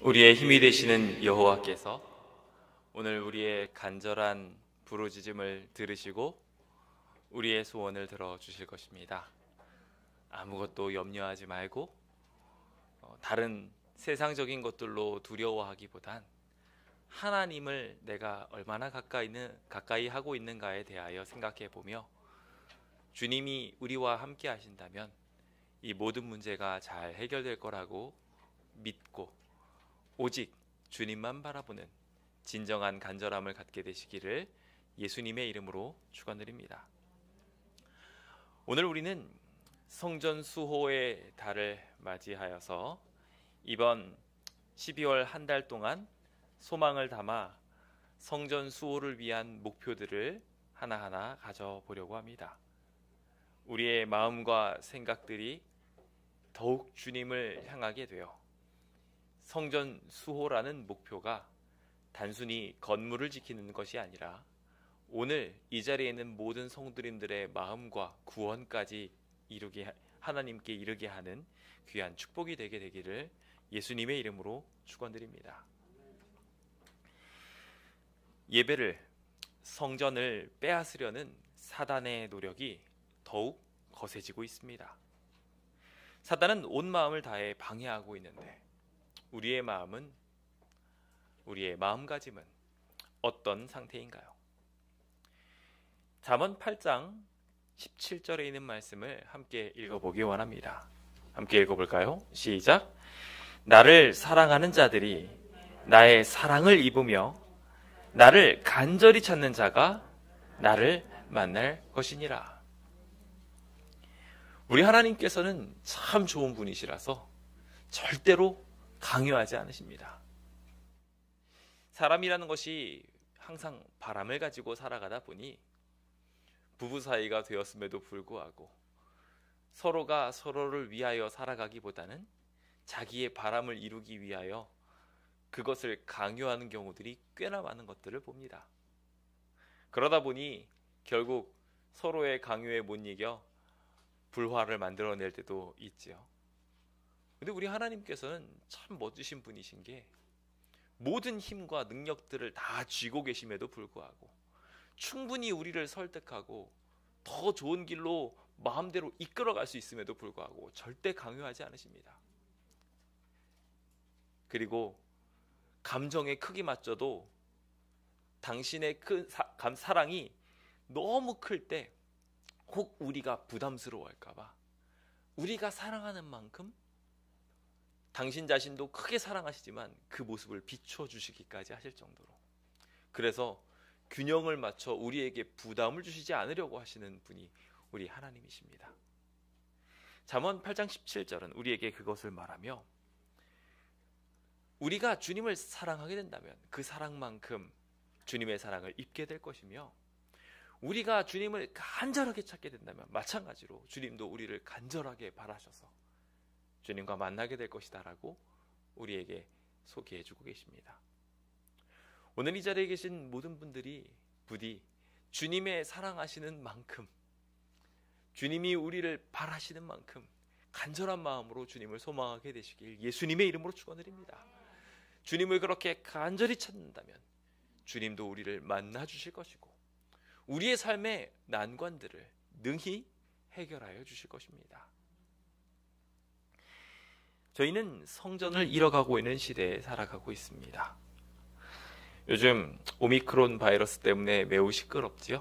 우리의 힘이 되시는 여호와께서 오늘 우리의 간절한 부르짖음을 들으시고 우리의 소원을 들어주실 것입니다. 아무것도 염려하지 말고 다른 세상적인 것들로 두려워하기보단 하나님을 내가 얼마나 가까이 하고 있는가에 대하여 생각해 보며 주님이 우리와 함께 하신다면 이 모든 문제가 잘 해결될 거라고 믿고 오직 주님만 바라보는 진정한 간절함을 갖게 되시기를 예수님의 이름으로 축원드립니다. 오늘 우리는 성전 수호의 달을 맞이하여서 이번 12월 한 달 동안 소망을 담아 성전 수호를 위한 목표들을 하나하나 가져보려고 합니다. 우리의 마음과 생각들이 더욱 주님을 향하게 되어 성전 수호라는 목표가 단순히 건물을 지키는 것이 아니라 오늘 이 자리에 있는 모든 성도님들의 마음과 구원까지 하나님께 이르게 하는 귀한 축복이 되게 되기를 예수님의 이름으로 축원드립니다. 예배를, 성전을 빼앗으려는 사단의 노력이 더욱 거세지고 있습니다. 사단은 온 마음을 다해 방해하고 있는데 우리의 마음가짐은 어떤 상태인가요? 잠언 8장 17절에 있는 말씀을 함께 읽어보기 원합니다. 함께 읽어볼까요? 시작! 나를 사랑하는 자들이 나의 사랑을 입으며 나를 간절히 찾는 자가 나를 만날 것이니라. 우리 하나님께서는 참 좋은 분이시라서 절대로 강요하지 않으십니다. 사람이라는 것이 항상 바람을 가지고 살아가다 보니 부부 사이가 되었음에도 불구하고 서로가 서로를 위하여 살아가기보다는 자기의 바람을 이루기 위하여 그것을 강요하는 경우들이 꽤나 많은 것들을 봅니다. 그러다 보니 결국 서로의 강요에 못 이겨 불화를 만들어낼 때도 있지요. 근데 우리 하나님께서는 참 멋지신 분이신 게 모든 힘과 능력들을 다 쥐고 계심에도 불구하고 충분히 우리를 설득하고 더 좋은 길로 마음대로 이끌어갈 수 있음에도 불구하고 절대 강요하지 않으십니다. 그리고 감정의 크기마저도 당신의 큰 사랑이 너무 클 때 혹 우리가 부담스러워할까봐 우리가 사랑하는 만큼 당신 자신도 크게 사랑하시지만 그 모습을 비춰주시기까지 하실 정도로, 그래서 균형을 맞춰 우리에게 부담을 주시지 않으려고 하시는 분이 우리 하나님이십니다. 잠언 8장 17절은 우리에게 그것을 말하며 우리가 주님을 사랑하게 된다면 그 사랑만큼 주님의 사랑을 입게 될 것이며 우리가 주님을 간절하게 찾게 된다면 마찬가지로 주님도 우리를 간절하게 바라셔서 주님과 만나게 될 것이다 라고 우리에게 소개해 주고 계십니다. 오늘 이 자리에 계신 모든 분들이 부디 주님의 사랑하시는 만큼, 주님이 우리를 바라시는 만큼 간절한 마음으로 주님을 소망하게 되시길 예수님의 이름으로 축원드립니다. 주님을 그렇게 간절히 찾는다면 주님도 우리를 만나 주실 것이고 우리의 삶의 난관들을 능히 해결하여 주실 것입니다. 저희는 성전을 잃어가고 있는 시대에 살아가고 있습니다. 요즘 오미크론 바이러스 때문에 매우 시끄럽지요.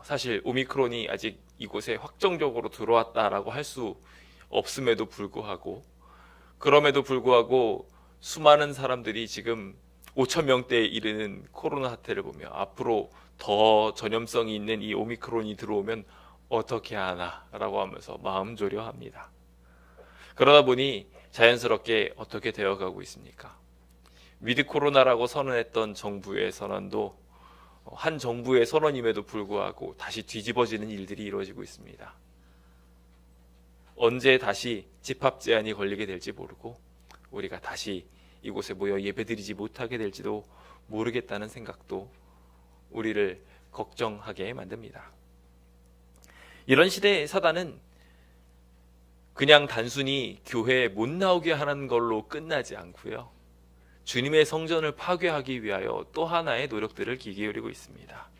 사실 오미크론이 아직 이곳에 확정적으로 들어왔다라고 할 수 없음에도 불구하고, 그럼에도 불구하고 수많은 사람들이 지금 5천 명대에 이르는 코로나 사태를 보며 앞으로 더 전염성이 있는 이 오미크론이 들어오면 어떻게 하나라고 하면서 마음 졸여합니다. 그러다 보니 자연스럽게 어떻게 되어가고 있습니까? 위드 코로나라고 선언했던 정부의 선언도 한 정부의 선언임에도 불구하고 다시 뒤집어지는 일들이 이루어지고 있습니다. 언제 다시 집합 제한이 걸리게 될지 모르고 우리가 다시 이곳에 모여 예배드리지 못하게 될지도 모르겠다는 생각도 우리를 걱정하게 만듭니다. 이런 시대에 사단은 그냥 단순히 교회에 못 나오게 하는 걸로 끝나지 않고요. 주님의 성전을 파괴하기 위하여 또 하나의 노력들을 기울이고 있습니다.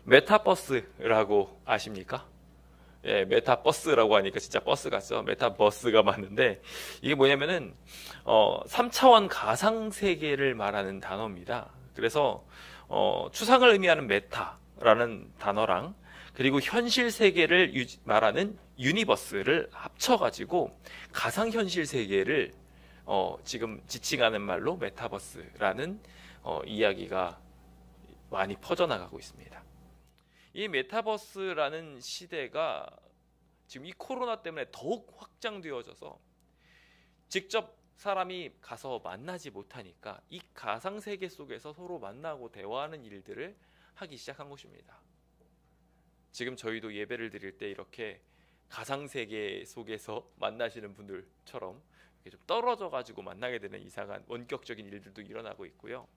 메타버스라고 아십니까? 예, 메타버스라고 하니까 진짜 버스 같죠? 메타버스가 맞는데, 이게 뭐냐면은 3차원 가상 세계를 말하는 단어입니다. 그래서 추상을 의미하는 메타라는 단어랑 그리고 현실 세계를 말하는 유니버스를 합쳐가지고 가상현실 세계를 지금 지칭하는 말로 메타버스라는 이야기가 많이 퍼져나가고 있습니다. 이 메타버스라는 시대가 지금 이 코로나 때문에 더욱 확장되어져서 직접 사람이 가서 만나지 못하니까 이 가상세계 속에서 서로 만나고 대화하는 일들을 하기 시작한 것입니다. 지금 저희도 예배를 드릴 때 이렇게 가상세계 속에서 만나시는 분들처럼 이렇게 좀 떨어져 가지고 만나게 되는 이상한 원격적인 일들도 일어나고 있고요.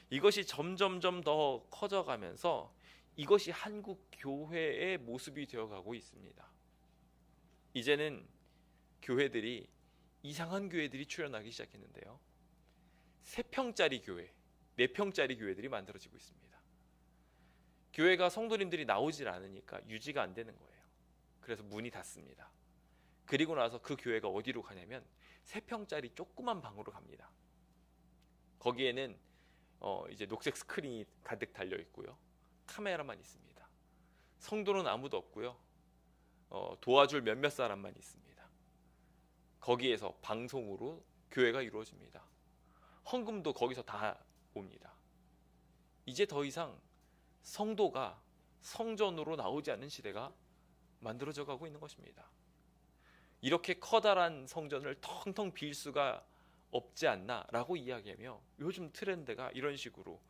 이것이 점점점 더 커져가면서 이것이 한국 교회의 모습이 되어가고 있습니다. 이제는 교회들이 이상한 교회들이 출현하기 시작했는데요. 3평짜리 교회, 4평짜리 교회들이 만들어지고 있습니다. 교회가 성도님들이 나오질 않으니까 유지가 안 되는 거예요. 그래서 문이 닫습니다. 그리고 나서 그 교회가 어디로 가냐면 3평짜리 조그만 방으로 갑니다. 거기에는 이제 녹색 스크린이 가득 달려 있고요. 카메라만 있습니다. 성도는 아무도 없고요. 도와줄 몇몇 사람만 있습니다. 거기에서 방송으로 교회가 이루어집니다. 헌금도 거기서 다 옵니다. 이제 더 이상 성도가 성전으로 나오지 않는 시대가 만들어져 가고 있는 것입니다. 이렇게 커다란 성전을 텅텅 빌 수가 없지 않나라고 이야기하며 요즘 트렌드가 이런 식으로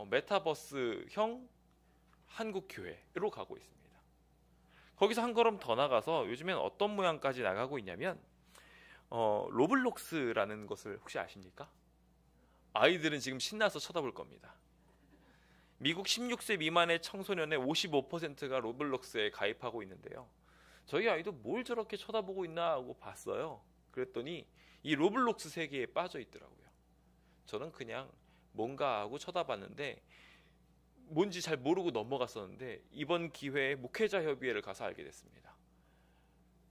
메타버스형 한국 교회로 가고 있습니다. 거기서 한 걸음 더 나가서 요즘엔 어떤 모양까지 나가고 있냐면 로블록스라는 것을 혹시 아십니까? 아이들은 지금 신나서 쳐다볼 겁니다. 미국 16세 미만의 청소년의 55%가 로블록스에 가입하고 있는데요. 저희 아이도 뭘 저렇게 쳐다보고 있나 하고 봤어요. 그랬더니 이 로블록스 세계에 빠져 있더라고요. 저는 그냥 뭔가 하고 쳐다봤는데 뭔지 잘 모르고 넘어갔었는데 이번 기회에 목회자협의회를 가서 알게 됐습니다.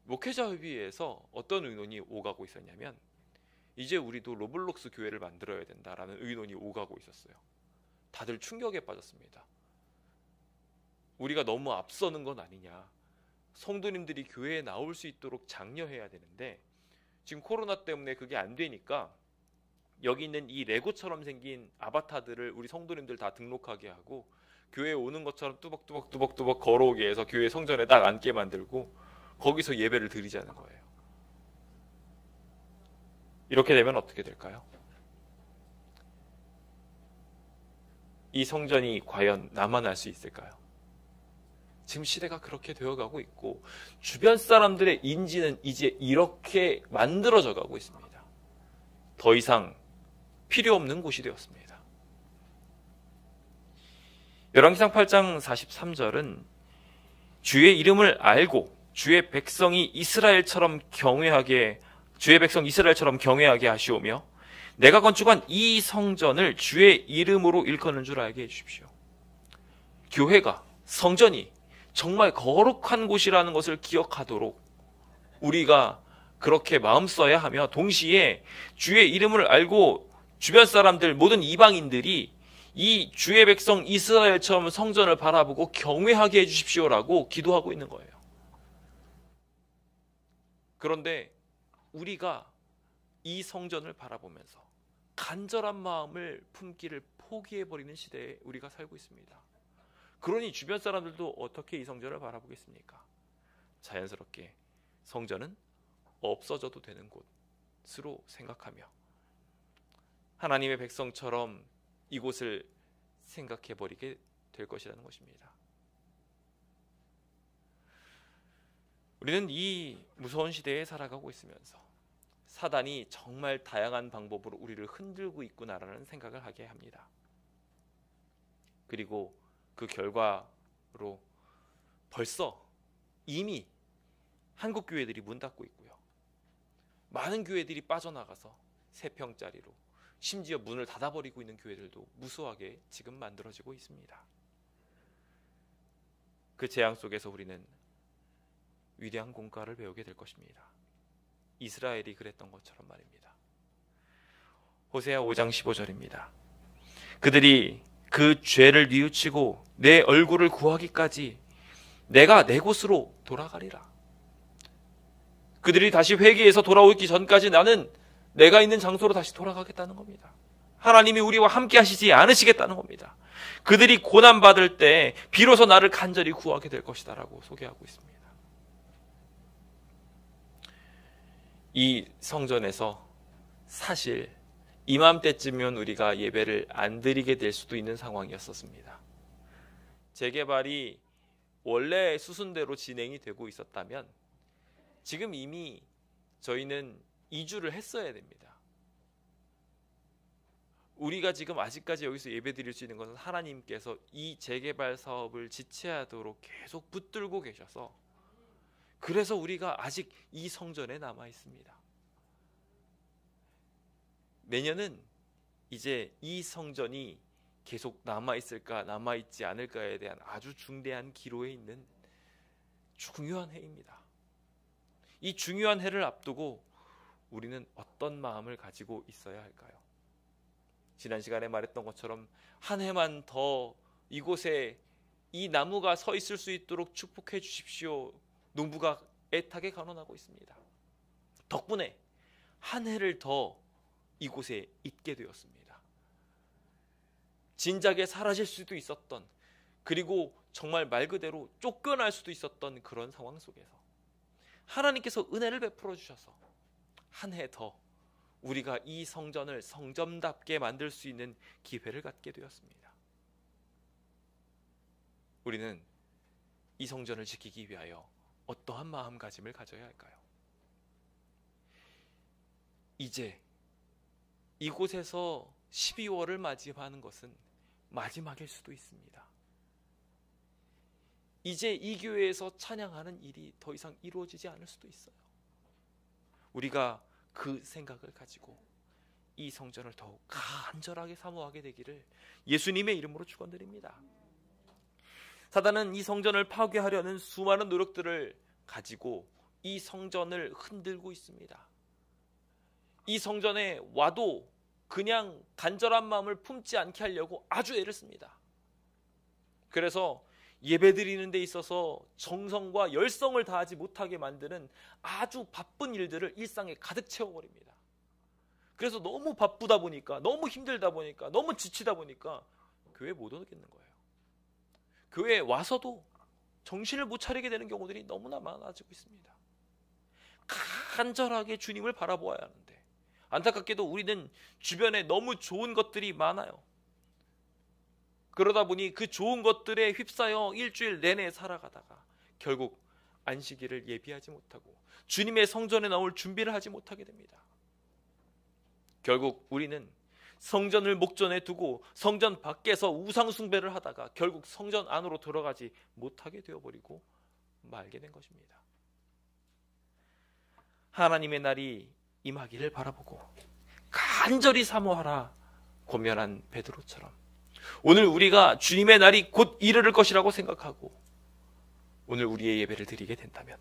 목회자협의회에서 어떤 의논이 오가고 있었냐면 이제 우리도 로블록스 교회를 만들어야 된다라는 의논이 오가고 있었어요. 다들 충격에 빠졌습니다. 우리가 너무 앞서는 건 아니냐. 성도님들이 교회에 나올 수 있도록 장려해야 되는데 지금 코로나 때문에 그게 안 되니까 여기 있는 이 레고처럼 생긴 아바타들을 우리 성도님들 다 등록하게 하고 교회에 오는 것처럼 뚜벅뚜벅 걸어오게 해서 교회 성전에 딱 앉게 만들고 거기서 예배를 드리자는 거예요. 이렇게 되면 어떻게 될까요? 이 성전이 과연 남아날 수 있을까요? 지금 시대가 그렇게 되어가고 있고 주변 사람들의 인지는 이제 이렇게 만들어져 가고 있습니다. 더 이상 필요 없는 곳이 되었습니다. 열왕기상 8장 43절은 주의 이름을 알고 주의 백성 이스라엘처럼 경외하게 하시오며 내가 건축한 이 성전을 주의 이름으로 일컫는 줄 알게 해주십시오. 교회가, 성전이 정말 거룩한 곳이라는 것을 기억하도록 우리가 그렇게 마음 써야 하며 동시에 주의 이름을 알고 주변 사람들 모든 이방인들이 이 주의 백성 이스라엘처럼 성전을 바라보고 경외하게 해주십시오라고 기도하고 있는 거예요. 그런데 우리가 이 성전을 바라보면서 간절한 마음을 품기를 포기해버리는 시대에 우리가 살고 있습니다. 그러니 주변 사람들도 어떻게 이 성전을 바라보겠습니까? 자연스럽게 성전은 없어져도 되는 곳으로 생각하며 하나님의 백성처럼 이곳을 생각해버리게 될 것이라는 것입니다. 우리는 이 무서운 시대에 살아가고 있으면서 사단이 정말 다양한 방법으로 우리를 흔들고 있구나라는 생각을 하게 합니다. 그리고 그 결과로 벌써 이미 한국 교회들이 문 닫고 있고요. 많은 교회들이 빠져나가서 3평짜리로 심지어 문을 닫아버리고 있는 교회들도 무수하게 지금 만들어지고 있습니다. 그 재앙 속에서 우리는 위대한 공과를 배우게 될 것입니다. 이스라엘이 그랬던 것처럼 말입니다. 호세아 5장 15절입니다. 그들이 그 죄를 뉘우치고 내 얼굴을 구하기까지 내가 내 곳으로 돌아가리라. 그들이 다시 회개해서 돌아오기 전까지 나는 내가 있는 장소로 다시 돌아가겠다는 겁니다. 하나님이 우리와 함께 하시지 않으시겠다는 겁니다. 그들이 고난받을 때 비로소 나를 간절히 구하게 될 것이다 라고 소개하고 있습니다. 이 성전에서 사실 이맘때쯤이면 우리가 예배를 안 드리게 될 수도 있는 상황이었었습니다. 재개발이 원래 수순대로 진행이 되고 있었다면 지금 이미 저희는 이주를 했어야 됩니다. 우리가 지금 아직까지 여기서 예배 드릴 수 있는 것은 하나님께서 이 재개발 사업을 지체하도록 계속 붙들고 계셔서 그래서 우리가 아직 이 성전에 남아 있습니다. 내년은 이제 이 성전이 계속 남아있을까 남아있지 않을까에 대한 아주 중대한 기로에 있는 중요한 해입니다. 이 중요한 해를 앞두고 우리는 어떤 마음을 가지고 있어야 할까요? 지난 시간에 말했던 것처럼 한 해만 더 이곳에 이 나무가 서 있을 수 있도록 축복해 주십시오. 농부가 애타게 간언하고 있습니다. 덕분에 한 해를 더 이곳에 있게 되었습니다. 진작에 사라질 수도 있었던, 그리고 정말 말 그대로 쫓겨날 수도 있었던 그런 상황 속에서 하나님께서 은혜를 베풀어 주셔서 한 해 더 우리가 이 성전을 성전답게 만들 수 있는 기회를 갖게 되었습니다. 우리는 이 성전을 지키기 위하여 어떠한 마음가짐을 가져야 할까요? 이제 이곳에서 12월을 맞이하는 것은 마지막일 수도 있습니다. 이제 이 교회에서 찬양하는 일이 더 이상 이루어지지 않을 수도 있어요. 우리가 그 생각을 가지고 이 성전을 더욱 간절하게 사모하게 되기를 예수님의 이름으로 축원드립니다. 사단은 이 성전을 파괴하려는 수많은 노력들을 가지고 이 성전을 흔들고 있습니다. 이 성전에 와도 그냥 간절한 마음을 품지 않게 하려고 아주 애를 씁니다. 그래서 예배드리는 데 있어서 정성과 열성을 다하지 못하게 만드는 아주 바쁜 일들을 일상에 가득 채워버립니다. 그래서 너무 바쁘다 보니까, 너무 힘들다 보니까, 너무 지치다 보니까 교회에 못 오겠는 거예요. 교회에 와서도 정신을 못 차리게 되는 경우들이 너무나 많아지고 있습니다. 간절하게 주님을 바라보아야 하는데 안타깝게도 우리는 주변에 너무 좋은 것들이 많아요. 그러다 보니 그 좋은 것들에 휩싸여 일주일 내내 살아가다가 결국 안식일을 예비하지 못하고 주님의 성전에 나올 준비를 하지 못하게 됩니다. 결국 우리는 성전을 목전에 두고 성전 밖에서 우상 숭배를 하다가 결국 성전 안으로 들어가지 못하게 되어버리고 말게 된 것입니다. 하나님의 날이 임하기를 바라보고 간절히 사모하라 권면한 베드로처럼 오늘 우리가 주님의 날이 곧 이르를 것이라고 생각하고 오늘 우리의 예배를 드리게 된다면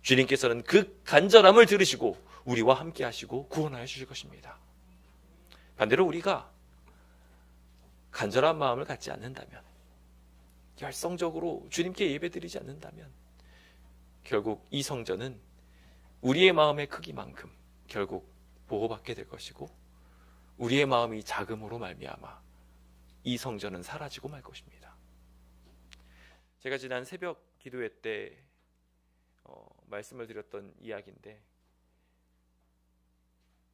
주님께서는 그 간절함을 들으시고 우리와 함께 하시고 구원하여 주실 것입니다. 반대로 우리가 간절한 마음을 갖지 않는다면, 열성적으로 주님께 예배드리지 않는다면 결국 이 성전은 우리의 마음의 크기만큼 결국 보호받게 될 것이고 우리의 마음이 작음으로 말미암아 이 성전은 사라지고 말 것입니다. 제가 지난 새벽 기도회 때 말씀을 드렸던 이야기인데,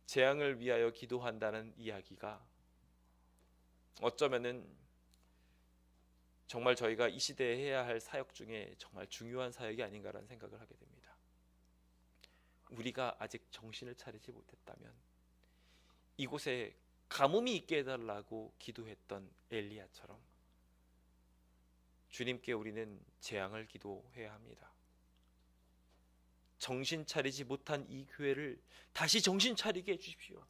재앙을 위하여 기도한다는 이야기가 어쩌면은 정말 저희가 이 시대에 해야 할 사역 중에 정말 중요한 사역이 아닌가라는 생각을 하게 됩니다. 우리가 아직 정신을 차리지 못했다면 이곳에 가뭄이 있게 해달라고 기도했던 엘리야처럼 주님께 우리는 재앙을 기도해야 합니다. 정신 차리지 못한 이 교회를 다시 정신 차리게 해주십시오.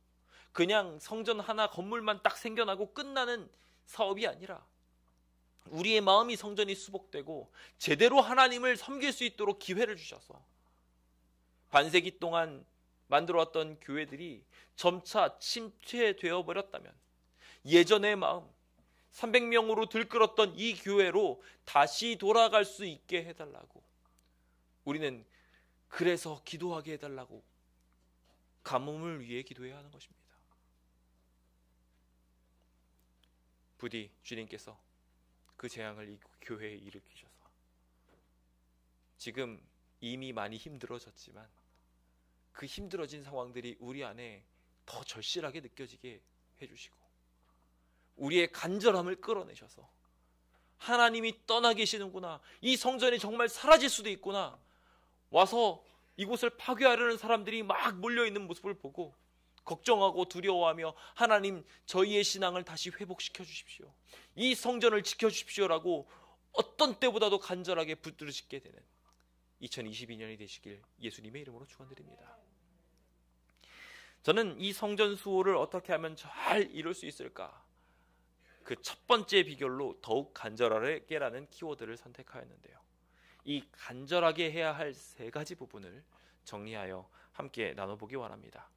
그냥 성전 하나 건물만 딱 생겨나고 끝나는 사업이 아니라 우리의 마음이 성전이 수복되고 제대로 하나님을 섬길 수 있도록 기회를 주셔서 반세기 동안 만들어왔던 교회들이 점차 침체되어 버렸다면 예전의 마음 300명으로 들끓었던 이 교회로 다시 돌아갈 수 있게 해달라고, 우리는 그래서 기도하게 해달라고 가뭄을 위해 기도해야 하는 것입니다. 부디 주님께서 그 재앙을 이 교회에 일으키셔서 지금 이미 많이 힘들어졌지만 그 힘들어진 상황들이 우리 안에 더 절실하게 느껴지게 해주시고 우리의 간절함을 끌어내셔서 하나님이 떠나 계시는구나, 이 성전이 정말 사라질 수도 있구나, 와서 이곳을 파괴하려는 사람들이 막 몰려있는 모습을 보고 걱정하고 두려워하며 하나님 저희의 신앙을 다시 회복시켜 주십시오, 이 성전을 지켜주십시오라고 어떤 때보다도 간절하게 붙들으시게 되는 2022년이 되시길 예수님의 이름으로 축원드립니다. 저는 이 성전 수호를 어떻게 하면 잘 이룰 수 있을까, 그 첫 번째 비결로 더욱 간절하게라는 키워드를 선택하였는데요. 이 간절하게 해야 할 세 가지 부분을 정리하여 함께 나눠보기 원합니다.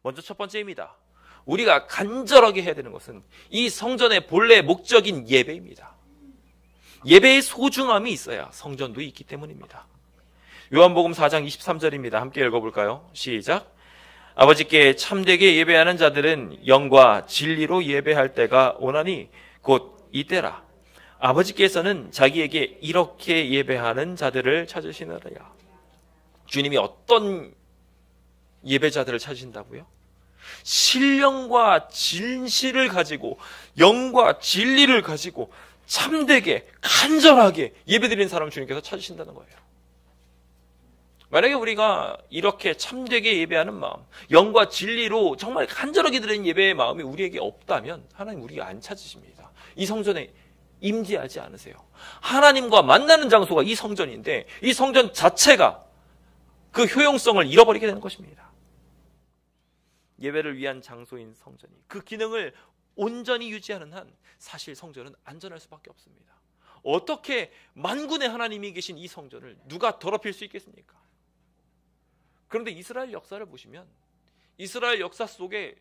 먼저 첫 번째입니다. 우리가 간절하게 해야 되는 것은 이 성전의 본래 목적인 예배입니다. 예배의 소중함이 있어야 성전도 있기 때문입니다. 요한복음 4장 23절입니다. 함께 읽어볼까요? 시작. 아버지께 참되게 예배하는 자들은 영과 진리로 예배할 때가 오나니 곧 이때라. 아버지께서는 자기에게 이렇게 예배하는 자들을 찾으시느니라. 주님이 어떤 예배자들을 찾으신다고요? 신령과 진실을 가지고 영과 진리를 가지고 참되게 간절하게 예배드리는 사람을 주님께서 찾으신다는 거예요. 만약에 우리가 이렇게 참되게 예배하는 마음, 영과 진리로 정말 간절하게 드리는 예배의 마음이 우리에게 없다면 하나님 우리가 안 찾으십니다. 이 성전에 임재하지 않으세요. 하나님과 만나는 장소가 이 성전인데 이 성전 자체가 그 효용성을 잃어버리게 되는 것입니다. 예배를 위한 장소인 성전이 그 기능을 온전히 유지하는 한 사실 성전은 안전할 수밖에 없습니다. 어떻게 만군의 하나님이 계신 이 성전을 누가 더럽힐 수 있겠습니까? 그런데 이스라엘 역사를 보시면 이스라엘 역사 속에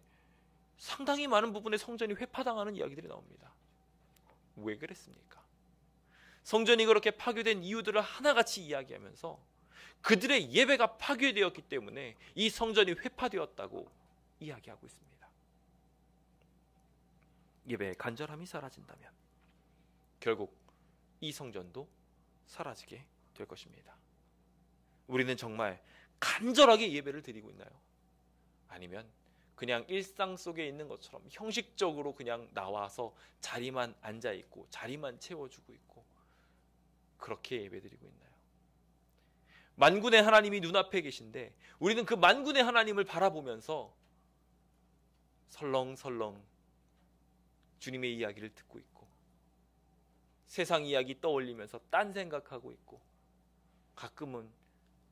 상당히 많은 부분의 성전이 회파당하는 이야기들이 나옵니다. 왜 그랬습니까? 성전이 그렇게 파괴된 이유들을 하나같이 이야기하면서 그들의 예배가 파괴되었기 때문에 이 성전이 회파되었다고 이야기하고 있습니다. 예배의 간절함이 사라진다면 결국 이 성전도 사라지게 될 것입니다. 우리는 정말 간절하게 예배를 드리고 있나요? 아니면 그냥 일상 속에 있는 것처럼 형식적으로 그냥 나와서 자리만 앉아 있고 자리만 채워주고 있고 그렇게 예배드리고 있나요? 만군의 하나님이 눈앞에 계신데 우리는 그 만군의 하나님을 바라보면서 설렁설렁 주님의 이야기를 듣고 있고 세상 이야기 떠올리면서 딴 생각하고 있고 가끔은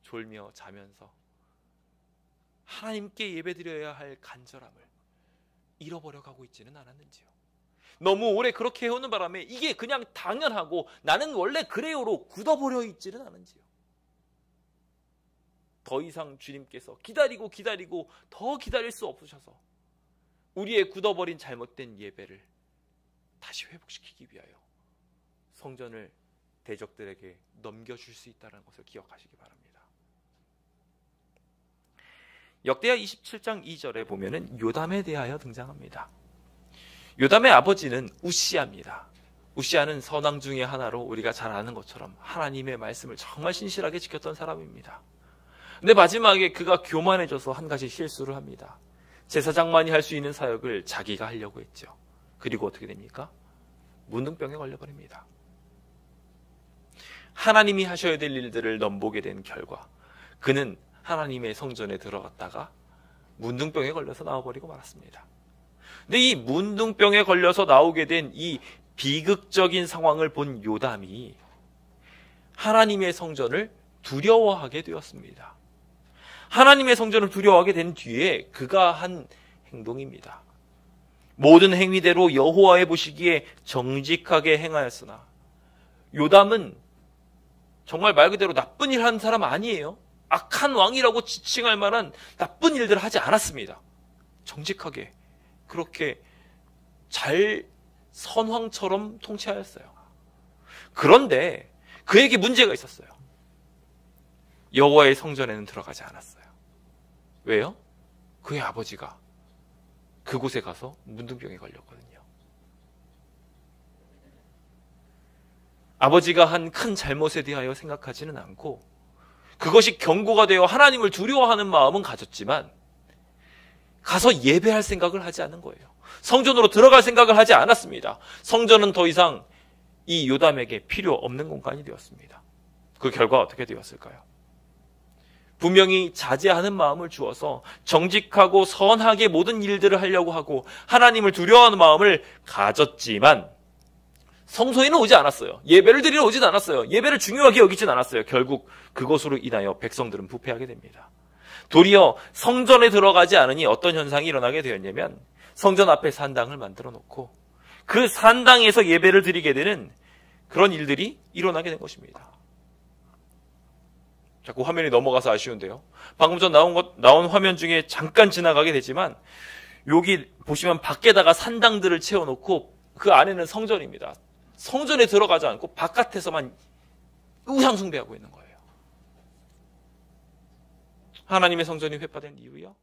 졸며 자면서 하나님께 예배드려야 할 간절함을 잃어버려 가고 있지는 않았는지요. 너무 오래 그렇게 해오는 바람에 이게 그냥 당연하고 나는 원래 그래요로 굳어버려 있지는 않은지요. 더 이상 주님께서 기다리고 더 기다릴 수 없으셔서 우리의 굳어버린 잘못된 예배를 다시 회복시키기 위하여 성전을 대적들에게 넘겨줄 수 있다는 것을 기억하시기 바랍니다. 역대하 27장 2절에 보면은 요담에 대하여 등장합니다. 요담의 아버지는 우시아입니다. 우시아는 선왕 중의 하나로 우리가 잘 아는 것처럼 하나님의 말씀을 정말 신실하게 지켰던 사람입니다. 근데 마지막에 그가 교만해져서 한 가지 실수를 합니다. 제사장만이 할 수 있는 사역을 자기가 하려고 했죠. 그리고 어떻게 됩니까? 문둥병에 걸려버립니다. 하나님이 하셔야 될 일들을 넘보게 된 결과 그는 하나님의 성전에 들어갔다가 문둥병에 걸려서 나와버리고 말았습니다. 근데 이 문둥병에 걸려서 나오게 된 이 비극적인 상황을 본 요담이 하나님의 성전을 두려워하게 되었습니다. 하나님의 성전을 두려워하게 된 뒤에 그가 한 행동입니다. 모든 행위대로 여호와의 보시기에 정직하게 행하였으나, 요담은 정말 말 그대로 나쁜 일 한 사람 아니에요. 악한 왕이라고 지칭할 만한 나쁜 일들을 하지 않았습니다. 정직하게 그렇게 잘 선왕처럼 통치하였어요. 그런데 그에게 문제가 있었어요. 여호와의 성전에는 들어가지 않았어요. 왜요? 그의 아버지가 그곳에 가서 문둥병에 걸렸거든요. 아버지가 한 큰 잘못에 대하여 생각하지는 않고 그것이 경고가 되어 하나님을 두려워하는 마음은 가졌지만 가서 예배할 생각을 하지 않은 거예요. 성전으로 들어갈 생각을 하지 않았습니다. 성전은 더 이상 이 요담에게 필요 없는 공간이 되었습니다. 그 결과 어떻게 되었을까요? 분명히 자제하는 마음을 주어서 정직하고 선하게 모든 일들을 하려고 하고 하나님을 두려워하는 마음을 가졌지만 성소에는 오지 않았어요. 예배를 드리러 오진 않았어요. 예배를 중요하게 여기진 않았어요. 결국 그것으로 인하여 백성들은 부패하게 됩니다. 도리어 성전에 들어가지 않으니 어떤 현상이 일어나게 되었냐면 성전 앞에 산당을 만들어 놓고 그 산당에서 예배를 드리게 되는 그런 일들이 일어나게 된 것입니다. 자꾸 화면이 넘어가서 아쉬운데요. 방금 전 나온 화면 중에 잠깐 지나가게 되지만 여기 보시면 밖에다가 산당들을 채워놓고 그 안에는 성전입니다. 성전에 들어가지 않고 바깥에서만 우상 숭배하고 있는 거예요. 하나님의 성전이 회파된 이유요?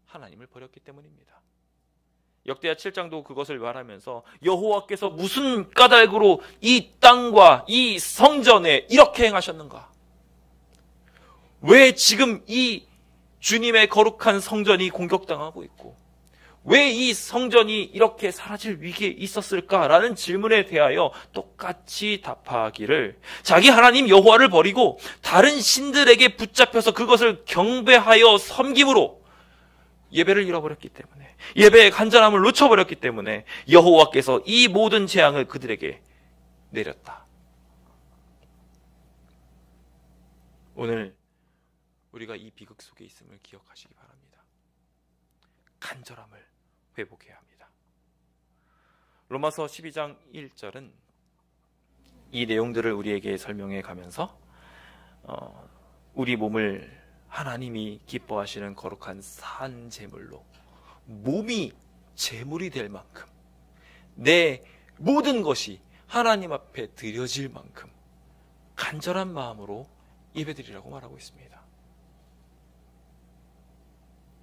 하나님을 버렸기 때문입니다. 역대하 7장도 그것을 말하면서 여호와께서 무슨 까닭으로 이 땅과 이 성전에 이렇게 행하셨는가? 왜 지금 이 주님의 거룩한 성전이 공격당하고 있고 왜 이 성전이 이렇게 사라질 위기에 있었을까라는 질문에 대하여 똑같이 답하기를 자기 하나님 여호와를 버리고 다른 신들에게 붙잡혀서 그것을 경배하여 섬김으로 예배를 잃어버렸기 때문에 예배의 간절함을 놓쳐버렸기 때문에 여호와께서 이 모든 재앙을 그들에게 내렸다. 오늘 우리가 이 비극 속에 있음을 기억하시기 바랍니다. 간절함을 회복해야 합니다. 로마서 12장 1절은 이 내용들을 우리에게 설명해 가면서 우리 몸을 하나님이 기뻐하시는 거룩한 산 제물로 몸이 제물이 될 만큼 내 모든 것이 하나님 앞에 드려질 만큼 간절한 마음으로 예배드리라고 말하고 있습니다.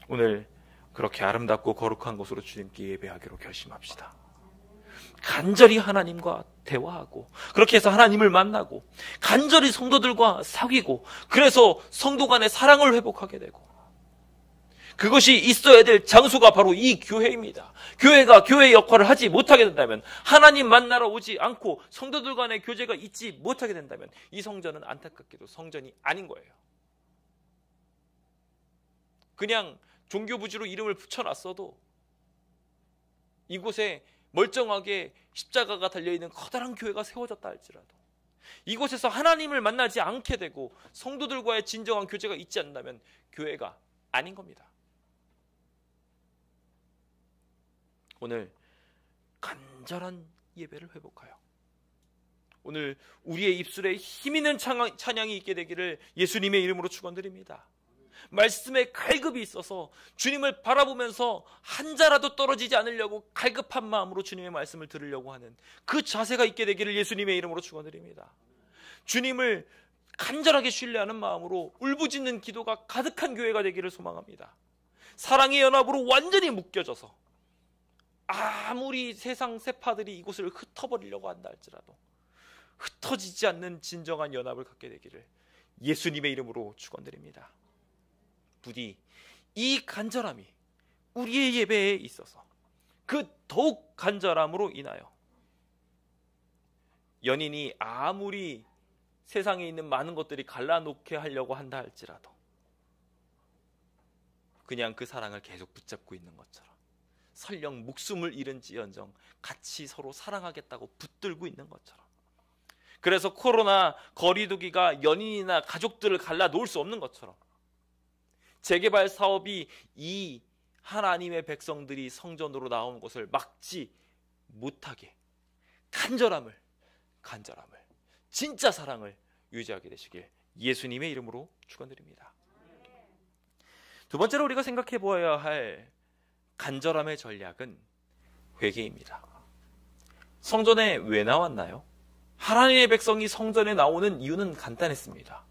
오늘 그렇게 아름답고 거룩한 곳으로 주님께 예배하기로 결심합시다. 간절히 하나님과 대화하고 그렇게 해서 하나님을 만나고 간절히 성도들과 사귀고 그래서 성도 간의 사랑을 회복하게 되고 그것이 있어야 될 장소가 바로 이 교회입니다. 교회가 교회의 역할을 하지 못하게 된다면 하나님 만나러 오지 않고 성도들 간의 교제가 있지 못하게 된다면 이 성전은 안타깝게도 성전이 아닌 거예요. 그냥 종교부지로 이름을 붙여놨어도 이곳에 멀쩡하게 십자가가 달려있는 커다란 교회가 세워졌다 할지라도 이곳에서 하나님을 만나지 않게 되고 성도들과의 진정한 교제가 있지 않는다면 교회가 아닌 겁니다. 오늘 간절한 예배를 회복하여 오늘 우리의 입술에 힘있는 찬양이 있게 되기를 예수님의 이름으로 축원드립니다. 말씀에 갈급이 있어서 주님을 바라보면서 한 자라도 떨어지지 않으려고 갈급한 마음으로 주님의 말씀을 들으려고 하는 그 자세가 있게 되기를 예수님의 이름으로 축원드립니다. 주님을 간절하게 신뢰하는 마음으로 울부짖는 기도가 가득한 교회가 되기를 소망합니다. 사랑의 연합으로 완전히 묶여져서 아무리 세상 세파들이 이곳을 흩어버리려고 한다 할지라도 흩어지지 않는 진정한 연합을 갖게 되기를 예수님의 이름으로 축원드립니다. 부디 이 간절함이 우리의 예배에 있어서 그 더욱 간절함으로 인하여 연인이 아무리 세상에 있는 많은 것들이 갈라놓게 하려고 한다 할지라도 그냥 그 사랑을 계속 붙잡고 있는 것처럼 설령 목숨을 잃은지언정 같이 서로 사랑하겠다고 붙들고 있는 것처럼 그래서 코로나 거리두기가 연인이나 가족들을 갈라놓을 수 없는 것처럼 재개발 사업이 이 하나님의 백성들이 성전으로 나오는 것을 막지 못하게 간절함을, 진짜 사랑을 유지하게 되시길 예수님의 이름으로 축원드립니다. 두 번째로 우리가 생각해 보아야 할 간절함의 전략은 회개입니다. 성전에 왜 나왔나요? 하나님의 백성이 성전에 나오는 이유는 간단했습니다.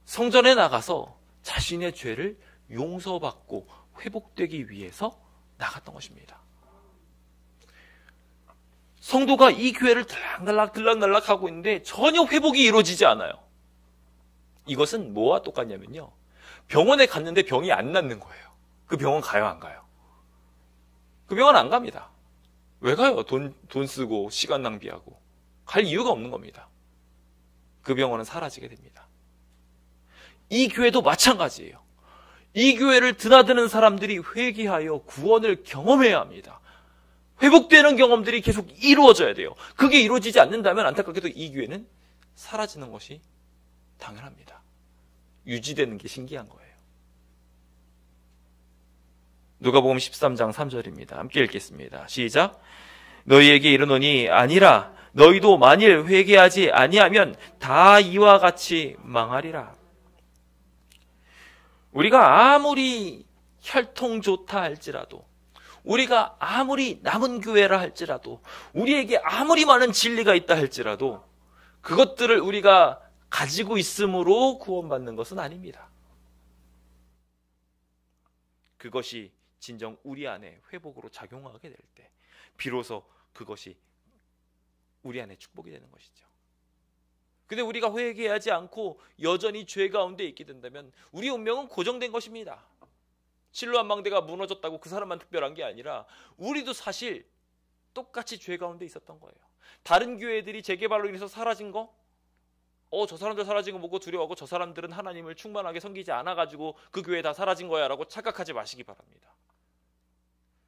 성전에 나가서 자신의 죄를 용서받고 회복되기 위해서 나갔던 것입니다. 성도가 이 교회를 들락날락 하고 있는데 전혀 회복이 이루어지지 않아요. 이것은 뭐와 똑같냐면요, 병원에 갔는데 병이 안 낫는 거예요. 그 병원 가요, 안 가요? 그 병원 안 갑니다. 왜 가요? 돈 쓰고 시간 낭비하고 갈 이유가 없는 겁니다. 그 병원은 사라지게 됩니다. 이 교회도 마찬가지예요. 이 교회를 드나드는 사람들이 회개하여 구원을 경험해야 합니다. 회복되는 경험들이 계속 이루어져야 돼요. 그게 이루어지지 않는다면 안타깝게도 이 교회는 사라지는 것이 당연합니다. 유지되는 게 신기한 거예요. 누가복음 13장 3절입니다. 함께 읽겠습니다. 시작. 너희에게 이르노니 아니라 너희도 만일 회개하지 아니하면 다 이와 같이 망하리라. 우리가 아무리 혈통 좋다 할지라도, 우리가 아무리 남은 교회라 할지라도, 우리에게 아무리 많은 진리가 있다 할지라도 그것들을 우리가 가지고 있음으로 구원받는 것은 아닙니다. 그것이 진정 우리 안에 회복으로 작용하게 될 때 비로소 그것이 우리 안에 축복이 되는 것이죠. 근데 우리가 회개하지 않고 여전히 죄 가운데 있게 된다면 우리 운명은 고정된 것입니다. 실로암 망대가 무너졌다고 그 사람만 특별한 게 아니라 우리도 사실 똑같이 죄 가운데 있었던 거예요. 다른 교회들이 재개발로 인해서 사라진 거, 저 사람들 사라진 거 보고 두려워하고 저 사람들은 하나님을 충만하게 섬기지 않아가지고 그 교회 다 사라진 거야 라고 착각하지 마시기 바랍니다.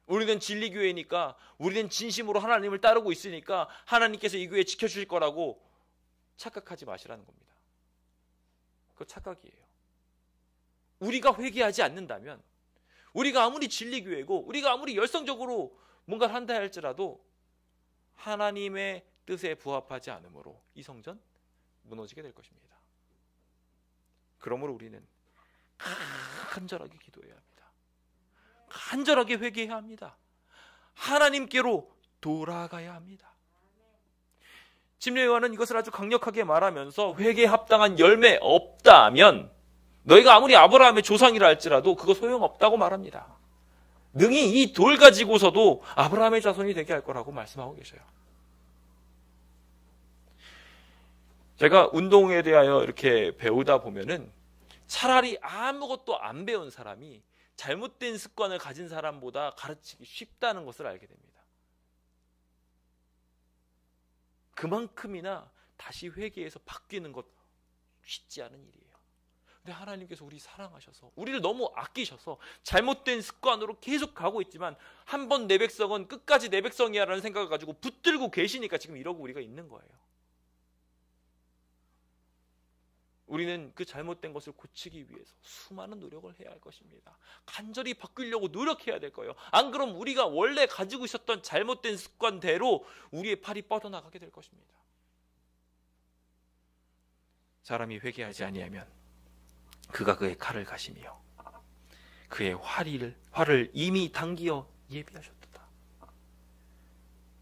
우리는 진리교회니까, 우리는 진심으로 하나님을 따르고 있으니까 하나님께서 이 교회 지켜주실 거라고 착각하지 마시라는 겁니다. 그거 착각이에요. 우리가 회개하지 않는다면, 우리가 아무리 진리교회고 우리가 아무리 열성적으로 뭔가를 한다 할지라도 하나님의 뜻에 부합하지 않으므로 이 성전 무너지게 될 것입니다. 그러므로 우리는 간절하게 기도해야 합니다. 간절하게 회개해야 합니다. 하나님께로 돌아가야 합니다. 침례 요한은 이것을 아주 강력하게 말하면서 회개에 합당한 열매 없다면 너희가 아무리 아브라함의 조상이라 할지라도 그거 소용없다고 말합니다. 능히 이 돌 가지고서도 아브라함의 자손이 되게 할 거라고 말씀하고 계셔요. 제가 운동에 대하여 이렇게 배우다 보면은 차라리 아무것도 안 배운 사람이 잘못된 습관을 가진 사람보다 가르치기 쉽다는 것을 알게 됩니다. 그만큼이나 다시 회개해서 바뀌는 것 쉽지 않은 일이에요. 근데 하나님께서 우리 사랑하셔서 우리를 너무 아끼셔서 잘못된 습관으로 계속 가고 있지만 한 번 내 백성은 끝까지 내 백성이야 라는 생각을 가지고 붙들고 계시니까 지금 이러고 우리가 있는 거예요. 우리는 그 잘못된 것을 고치기 위해서 수많은 노력을 해야 할 것입니다. 간절히 바꾸려고 노력해야 될 거예요. 안 그럼 우리가 원래 가지고 있었던 잘못된 습관대로 우리의 팔이 뻗어나가게 될 것입니다. 사람이 회개하지 아니하면 그가 그의 칼을 가시며 그의 활을 이미 당기어 예비하셨도다.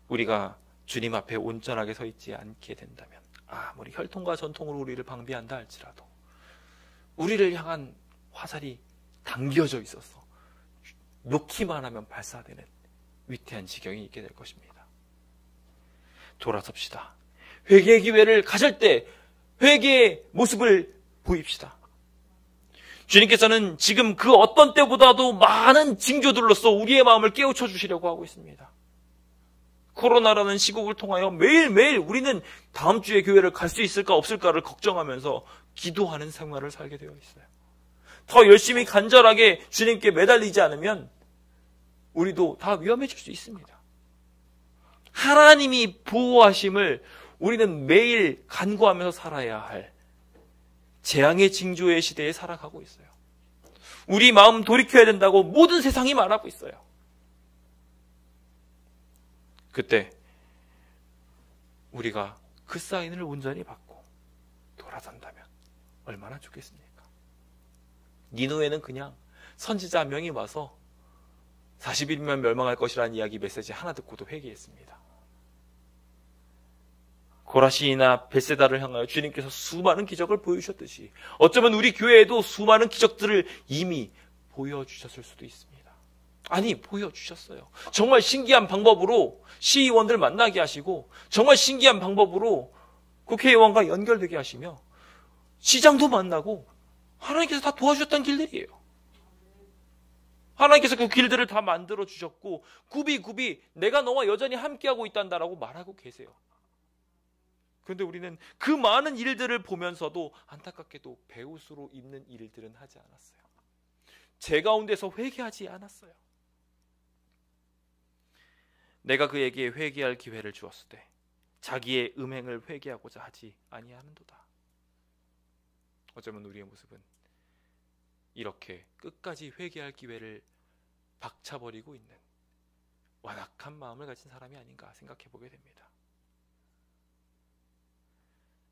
우리가 주님 앞에 온전하게 서 있지 않게 된다면 아무리 혈통과 전통으로 우리를 방비한다 할지라도 우리를 향한 화살이 당겨져 있어서 놓기만 하면 발사되는 위태한 지경이 있게 될 것입니다. 돌아섭시다. 회개의 기회를 가질 때 회개의 모습을 보입시다. 주님께서는 지금 그 어떤 때보다도 많은 징조들로서 우리의 마음을 깨우쳐 주시려고 하고 있습니다. 코로나라는 시국을 통하여 매일매일 우리는 다음 주에 교회를 갈 수 있을까 없을까를 걱정하면서 기도하는 생활을 살게 되어 있어요. 더 열심히 간절하게 주님께 매달리지 않으면 우리도 다 위험해질 수 있습니다. 하나님이 보호하심을 우리는 매일 간구하면서 살아야 할 재앙의 징조의 시대에 살아가고 있어요. 우리 마음 돌이켜야 된다고 모든 세상이 말하고 있어요. 그때 우리가 그 사인을 온전히 받고 돌아선다면 얼마나 좋겠습니까? 니누에는 그냥 선지자 한 명이 와서 40일이면 멸망할 것이라는 이야기 메시지 하나 듣고도 회개했습니다. 고라신이나 벳세다를 향하여 주님께서 수많은 기적을 보여주셨듯이 어쩌면 우리 교회에도 수많은 기적들을 이미 보여주셨을 수도 있습니다. 아니, 보여주셨어요. 정말 신기한 방법으로 시의원들 만나게 하시고 정말 신기한 방법으로 국회의원과 연결되게 하시며 시장도 만나고 하나님께서 다 도와주셨던 길들이에요. 하나님께서 그 길들을 다 만들어 주셨고 굽이 내가 너와 여전히 함께하고 있단다라고 말하고 계세요. 그런데 우리는 그 많은 일들을 보면서도 안타깝게도 배옷으로 입는 일들은 하지 않았어요. 제 가운데서 회개하지 않았어요. 내가 그에게 회개할 기회를 주었을 때 자기의 음행을 회개하고자 하지 아니하는도다. 어쩌면 우리의 모습은 이렇게 끝까지 회개할 기회를 박차버리고 있는 완악한 마음을 가진 사람이 아닌가 생각해 보게 됩니다.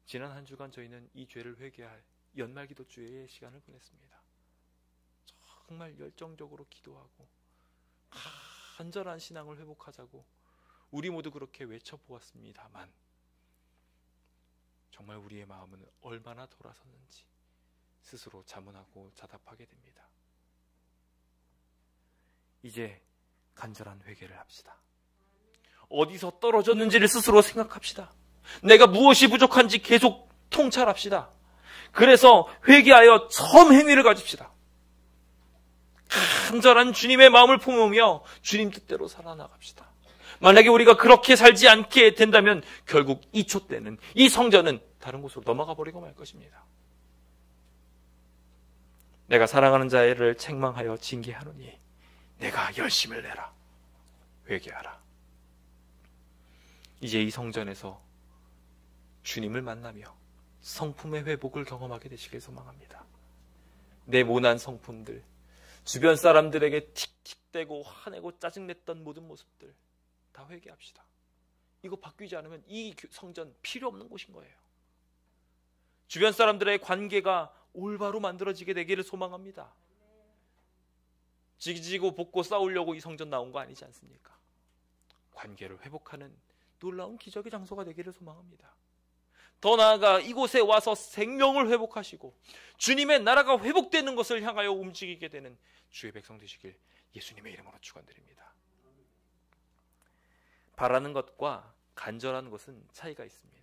지난 한 주간 저희는 이 죄를 회개할 연말기도주의 시간을 보냈습니다. 정말 열정적으로 기도하고 간절한 신앙을 회복하자고 우리 모두 그렇게 외쳐보았습니다만 정말 우리의 마음은 얼마나 돌아섰는지 스스로 자문하고 자답하게 됩니다. 이제 간절한 회개를 합시다. 어디서 떨어졌는지를 스스로 생각합시다. 내가 무엇이 부족한지 계속 통찰합시다. 그래서 회개하여 처음 행위를 가집시다. 간절한 주님의 마음을 품으며 주님 뜻대로 살아나갑시다. 만약에 우리가 그렇게 살지 않게 된다면 결국 2초 때는 이 성전은 다른 곳으로 넘어가 버리고 말 것입니다. 내가 사랑하는 자를 책망하여 징계하노니 내가 열심을 내라. 회개하라. 이제 이 성전에서 주님을 만나며 성품의 회복을 경험하게 되시길 소망합니다. 내 모난 성품들, 주변 사람들에게 틱틱대고 화내고 짜증냈던 모든 모습들 다 회개합시다. 이거 바뀌지 않으면 이 성전 필요 없는 곳인 거예요. 주변 사람들의 관계가 올바로 만들어지게 되기를 소망합니다. 지지고 볶고 싸우려고 이 성전 나온 거 아니지 않습니까? 관계를 회복하는 놀라운 기적의 장소가 되기를 소망합니다. 더 나아가 이곳에 와서 생명을 회복하시고 주님의 나라가 회복되는 것을 향하여 움직이게 되는 주의 백성 되시길 예수님의 이름으로 축원드립니다. 바라는 것과 간절한 것은 차이가 있습니다.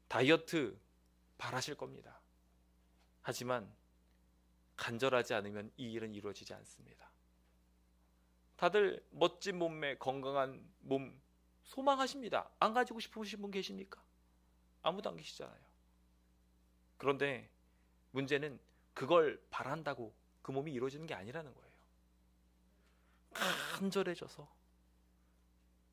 다이어트 바라실 겁니다. 하지만 간절하지 않으면 이 일은 이루어지지 않습니다. 다들 멋진 몸매, 건강한 몸 소망하십니다. 안 가지고 싶으신 분 계십니까? 아무도 안 계시잖아요. 그런데 문제는 그걸 바란다고 그 몸이 이루어지는 게 아니라는 거예요. 간절해져서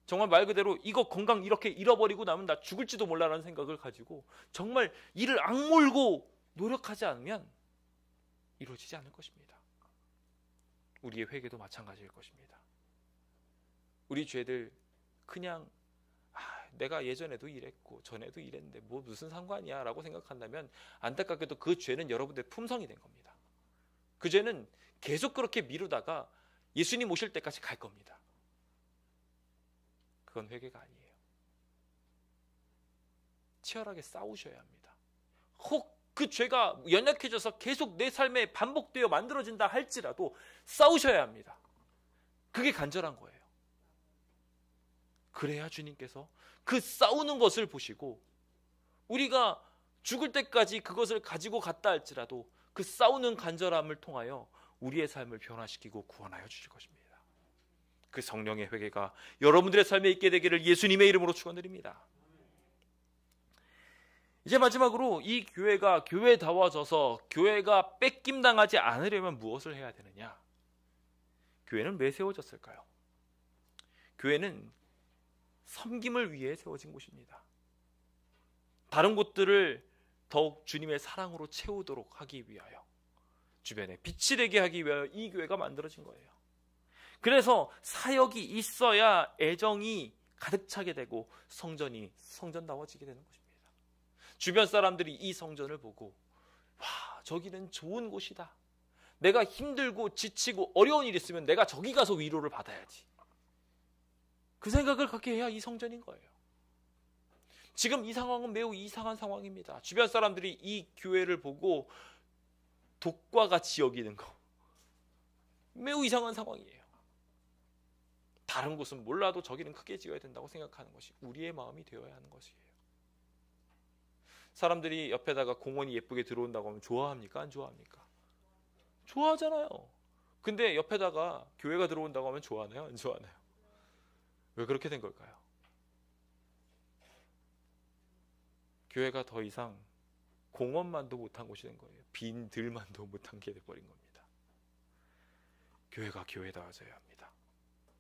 정말 말 그대로 이거 건강 이렇게 잃어버리고 나면 나 죽을지도 몰라라는 생각을 가지고 정말 이를 악물고 노력하지 않으면 이루어지지 않을 것입니다. 우리의 회개도 마찬가지일 것입니다. 우리 죄들 그냥 내가 예전에도 이랬고 전에도 이랬는데 뭐 무슨 상관이야 라고 생각한다면 안타깝게도 그 죄는 여러분들의 품성이 된 겁니다. 그 죄는 계속 그렇게 미루다가 예수님 오실 때까지 갈 겁니다. 그건 회개가 아니에요. 치열하게 싸우셔야 합니다. 혹 그 죄가 연약해져서 계속 내 삶에 반복되어 만들어진다 할지라도 싸우셔야 합니다. 그게 간절한 거예요. 그래야 주님께서 그 싸우는 것을 보시고 우리가 죽을 때까지 그것을 가지고 갔다 할지라도 그 싸우는 간절함을 통하여 우리의 삶을 변화시키고 구원하여 주실 것입니다. 그 성령의 회개가 여러분들의 삶에 있게 되기를 예수님의 이름으로 축원드립니다. 이제 마지막으로 이 교회가 교회다워져서 교회가 뺏김당하지 않으려면 무엇을 해야 되느냐? 교회는 왜 세워졌을까요? 교회는 섬김을 위해 세워진 곳입니다. 다른 곳들을 더욱 주님의 사랑으로 채우도록 하기 위하여 주변에 빛이 되게 하기 위하여 이 교회가 만들어진 거예요. 그래서 사역이 있어야 애정이 가득 차게 되고 성전이 성전다워지게 되는 것입니다. 주변 사람들이 이 성전을 보고 와, 저기는 좋은 곳이다. 내가 힘들고 지치고 어려운 일이 있으면 내가 저기 가서 위로를 받아야지. 그 생각을 갖게 해야 이 성전인 거예요. 지금 이 상황은 매우 이상한 상황입니다. 주변 사람들이 이 교회를 보고 독과 같이 여기는 거 매우 이상한 상황이에요. 다른 곳은 몰라도 저기는 크게 지어야 된다고 생각하는 것이 우리의 마음이 되어야 하는 것이에요. 사람들이 옆에다가 공원이 예쁘게 들어온다고 하면 좋아합니까? 안 좋아합니까? 좋아하잖아요. 근데 옆에다가 교회가 들어온다고 하면 좋아하나요? 안 좋아하나요? 왜 그렇게 된 걸까요? 교회가 더 이상 공원만도 못한 곳이 된 거예요. 빈 들만도 못한 게 돼버린 겁니다. 교회가 교회다워져야 합니다.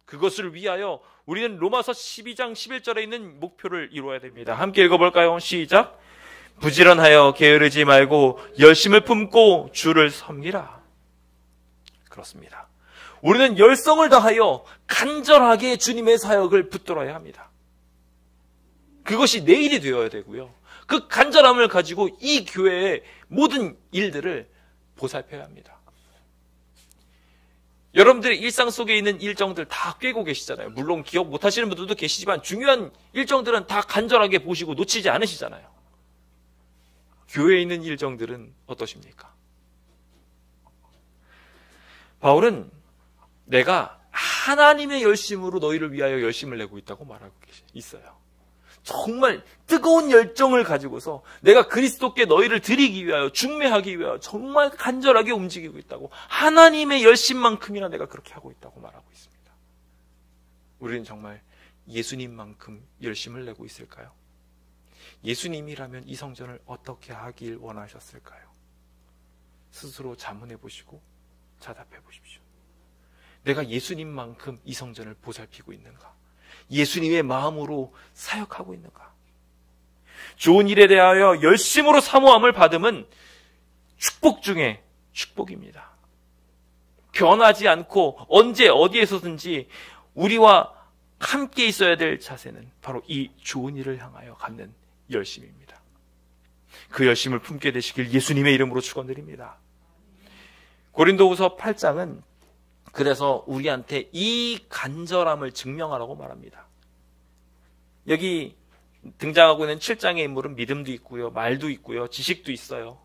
그것을 위하여 우리는 로마서 12장 11절에 있는 목표를 이루어야 됩니다. 함께 읽어볼까요? 시작. 부지런하여 게으르지 말고 열심을 품고 주를 섬기라. 그렇습니다. 우리는 열성을 다하여 간절하게 주님의 사역을 붙들어야 합니다. 그것이 내일이 되어야 되고요. 그 간절함을 가지고 이 교회의 모든 일들을 보살펴야 합니다. 여러분들의 일상 속에 있는 일정들 다 꿰고 계시잖아요. 물론 기억 못하시는 분들도 계시지만 중요한 일정들은 다 간절하게 보시고 놓치지 않으시잖아요. 교회에 있는 일정들은 어떠십니까? 바울은 내가 하나님의 열심으로 너희를 위하여 열심을 내고 있다고 말하고 있어요. 정말 뜨거운 열정을 가지고서 내가 그리스도께 너희를 드리기 위하여 중매하기 위하여 정말 간절하게 움직이고 있다고, 하나님의 열심만큼이나 내가 그렇게 하고 있다고 말하고 있습니다. 우리는 정말 예수님만큼 열심을 내고 있을까요? 예수님이라면 이 성전을 어떻게 하길 원하셨을까요? 스스로 자문해 보시고 자답해 보십시오. 내가 예수님만큼 이 성전을 보살피고 있는가? 예수님의 마음으로 사역하고 있는가? 좋은 일에 대하여 열심으로 사모함을 받음은 축복 중에 축복입니다. 변하지 않고 언제 어디에서든지 우리와 함께 있어야 될 자세는 바로 이 좋은 일을 향하여 갖는 열심입니다. 그 열심을 품게 되시길 예수님의 이름으로 축원드립니다. 고린도후서 8장은 그래서 우리한테 이 간절함을 증명하라고 말합니다. 여기 등장하고 있는 7장의 인물은 믿음도 있고요, 말도 있고요, 지식도 있어요.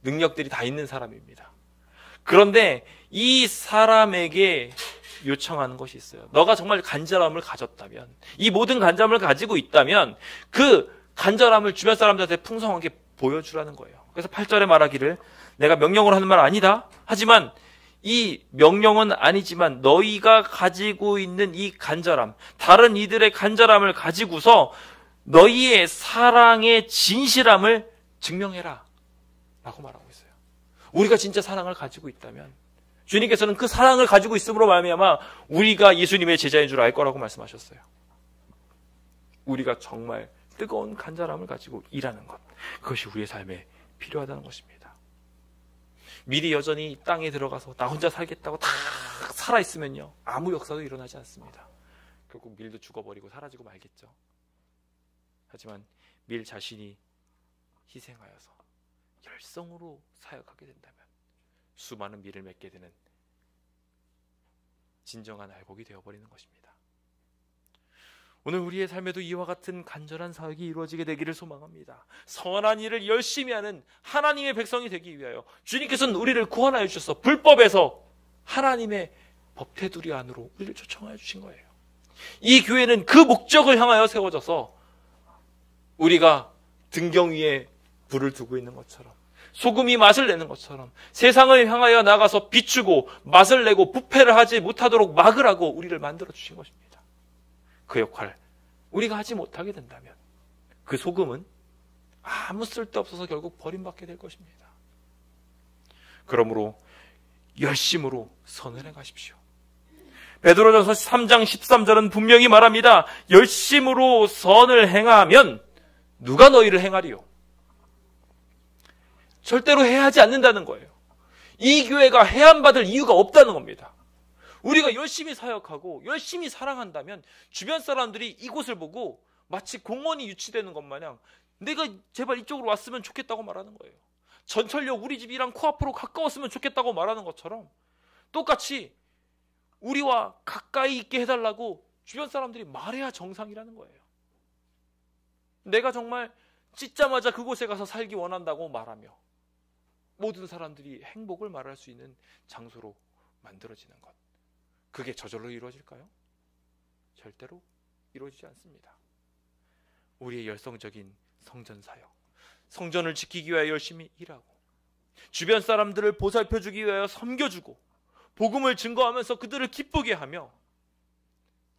능력들이 다 있는 사람입니다. 그런데 이 사람에게 요청하는 것이 있어요. 너가 정말 간절함을 가졌다면, 이 모든 간절함을 가지고 있다면 그 간절함을 주변 사람들한테 풍성하게 보여주라는 거예요. 그래서 8절에 말하기를 내가 명령으로 하는 말 아니다. 하지만 이 명령은 아니지만 너희가 가지고 있는 이 간절함, 다른 이들의 간절함을 가지고서 너희의 사랑의 진실함을 증명해라 라고 말하고 있어요. 우리가 진짜 사랑을 가지고 있다면 주님께서는 그 사랑을 가지고 있음으로 말미암아 우리가 예수님의 제자인 줄 알 거라고 말씀하셨어요. 우리가 정말 뜨거운 간절함을 가지고 일하는 것, 그것이 우리의 삶에 필요하다는 것입니다. 밀이 여전히 땅에 들어가서 나 혼자 살겠다고 다 살아있으면요, 아무 역사도 일어나지 않습니다. 결국 밀도 죽어버리고 사라지고 말겠죠. 하지만 밀 자신이 희생하여서 열성으로 사역하게 된다면 수많은 밀을 맺게 되는 진정한 알곡이 되어버리는 것입니다. 오늘 우리의 삶에도 이와 같은 간절한 사역이 이루어지게 되기를 소망합니다. 선한 일을 열심히 하는 하나님의 백성이 되기 위하여 주님께서는 우리를 구원하여 주셔서 불법에서 하나님의 법테두리 안으로 우리를 초청하여 주신 거예요. 이 교회는 그 목적을 향하여 세워져서 우리가 등경 위에 불을 두고 있는 것처럼, 소금이 맛을 내는 것처럼 세상을 향하여 나가서 비추고 맛을 내고 부패를 하지 못하도록 막으라고 우리를 만들어 주신 것입니다. 그 역할을 우리가 하지 못하게 된다면 그 소금은 아무 쓸데없어서 결국 버림받게 될 것입니다. 그러므로 열심으로 선을 행하십시오. 베드로전서 3장 13절은 분명히 말합니다. 열심으로 선을 행하면 누가 너희를 행하리요? 절대로 해야 하지 않는다는 거예요. 이 교회가 해안받을 이유가 없다는 겁니다. 우리가 열심히 사역하고 열심히 사랑한다면 주변 사람들이 이곳을 보고 마치 공원이 유치되는 것 마냥 내가 제발 이쪽으로 왔으면 좋겠다고 말하는 거예요. 전철역 우리 집이랑 코앞으로 가까웠으면 좋겠다고 말하는 것처럼 똑같이 우리와 가까이 있게 해달라고 주변 사람들이 말해야 정상이라는 거예요. 내가 정말 찢자마자 그곳에 가서 살기 원한다고 말하며 모든 사람들이 행복을 말할 수 있는 장소로 만들어지는 것. 그게 저절로 이루어질까요? 절대로 이루어지지 않습니다. 우리의 열성적인 성전사역, 성전을 지키기 위하여 열심히 일하고 주변 사람들을 보살펴주기 위하여 섬겨주고 복음을 증거하면서 그들을 기쁘게 하며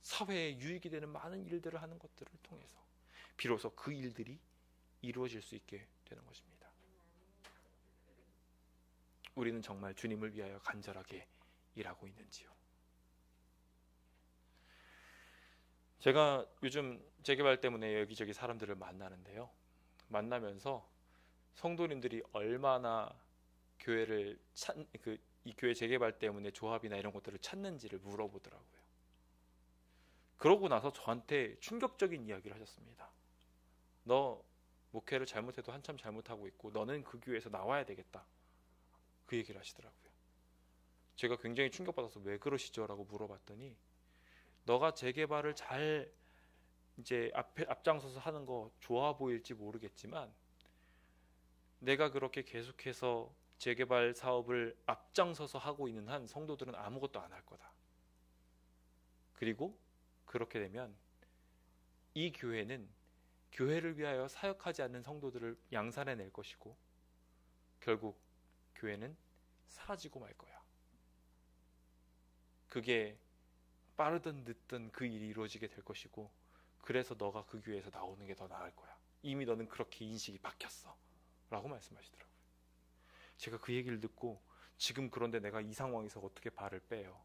사회에 유익이 되는 많은 일들을 하는 것들을 통해서 비로소 그 일들이 이루어질 수 있게 되는 것입니다. 우리는 정말 주님을 위하여 간절하게 일하고 있는지요? 제가 요즘 재개발 때문에 여기저기 사람들을 만나는데요. 만나면서 성도님들이 얼마나 교회를 이 교회 재개발 때문에 조합이나 이런 것들을 찾는지를 물어보더라고요. 그러고 나서 저한테 충격적인 이야기를 하셨습니다. 너 목회를 잘못해도 한참 잘못하고 있고 너는 그 교회에서 나와야 되겠다. 그 얘기를 하시더라고요. 제가 굉장히 충격받아서 왜 그러시죠? 라고 물어봤더니 너가 재개발을 잘 이제 앞장서서 하는 거 좋아 보일지 모르겠지만 내가 그렇게 계속해서 재개발 사업을 앞장서서 하고 있는 한 성도들은 아무것도 안 할 거다. 그리고 그렇게 되면 이 교회는 교회를 위하여 사역하지 않는 성도들을 양산해낼 것이고 결국 교회는 사라지고 말 거야. 그게 빠르든 늦든 그 일이 이루어지게 될 것이고 그래서 너가 그 교회에서 나오는 게 더 나을 거야. 이미 너는 그렇게 인식이 바뀌었어. 라고 말씀하시더라고요. 제가 그 얘기를 듣고 지금 그런데 내가 이 상황에서 어떻게 발을 빼요?